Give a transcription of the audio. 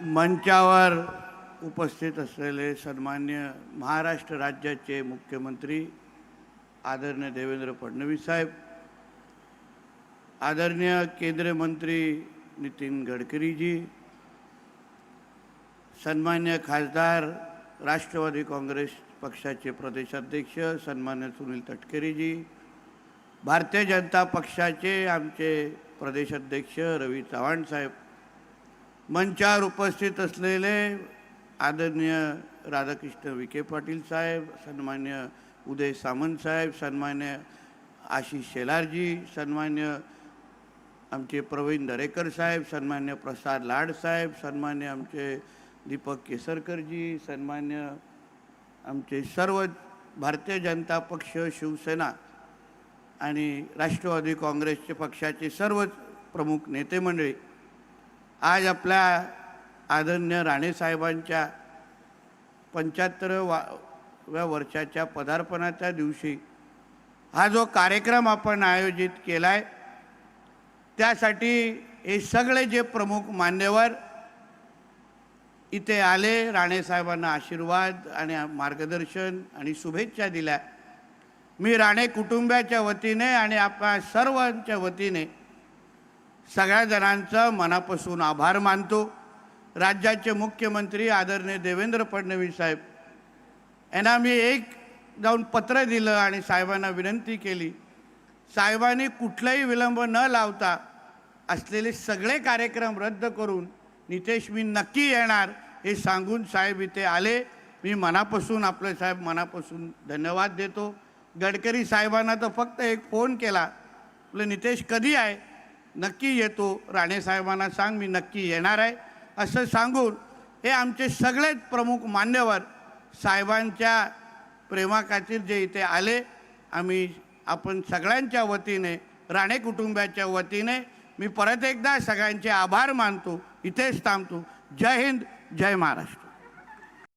मंचावर उपस्थित असलेले सन्मान्य महाराष्ट्र राज्याचे मुख्यमंत्री आदरणीय देवेंद्र फडणवीस साहेब, आदरणीय केंद्रीय मंत्री नितीन गडकरी जी, सन्मान्य खासदार राष्ट्रवादी काँग्रेस पक्षाचे प्रदेशाध्यक्ष सन्मान्य सुनील तटकरे जी, भारतीय जनता पक्षाचे आमचे प्रदेशाध्यक्ष रवी चव्हाण साहेब, मंचावर उपस्थित असलेले आदरणीय राधाकृष्ण विखे पाटील साहेब, सन्मान्य उदय सामंत साहेब, सन्मान्य आशिष शेलारजी, सन्मान्य आमचे प्रवीण दरेकर साहेब, सन्मान्य प्रसाद लाड साहेब, सन्मान्य आमचे दीपक केसरकरजी, सन्मान्य आमचे सर्व भारतीय जनता पक्ष, शिवसेना आणि राष्ट्रवादी काँग्रेसचे पक्षाचे सर्व प्रमुख नेते मंडळी, आज आपल्या आदरणीय राणेसाहेबांच्या 75व्या वर्षाच्या पदार्पणाच्या दिवशी हा जो कार्यक्रम आपण आयोजित केला आहे, त्यासाठी हे सगळे जे प्रमुख मान्यवर इथे आले, राणेसाहेबांना आशीर्वाद आणि मार्गदर्शन आणि शुभेच्छा दिल्या. मी राणे कुटुंबाच्या वतीने आणि आपल्या सर्वांच्या वतीने सगळ्या जणांचं मनापासून आभार मानतो. राज्याचे मुख्यमंत्री आदरणीय देवेंद्र फडणवीस साहेब यांना मी जाऊन पत्र दिलं आणि साहेबांना विनंती केली. साहेबांनी कुठलाही विलंब न लावता असलेले सगळे कार्यक्रम रद्द करून नितेश मी नक्की येणार हे सांगून साहेब इथे आले. मी मनापासून आपले साहेब मनापासून धन्यवाद देतो. गडकरी साहेबांना तर फक्त एक फोन केला, आपलं नितेश कधी आहे, नक्की येतो, राणेसाहेबांना सांग मी नक्की येणार आहे असं सांगून हे आमचे सगळेच प्रमुख मान्यवर साहेबांच्या प्रेमाखातीर जे इथे आले, आपण सगळ्यांच्या वतीने राणे कुटुंबाच्या वतीने मी परत एकदा सगळ्यांचे आभार मानतो. इथेच थांबतो. जय हिंद, जय महाराष्ट्र.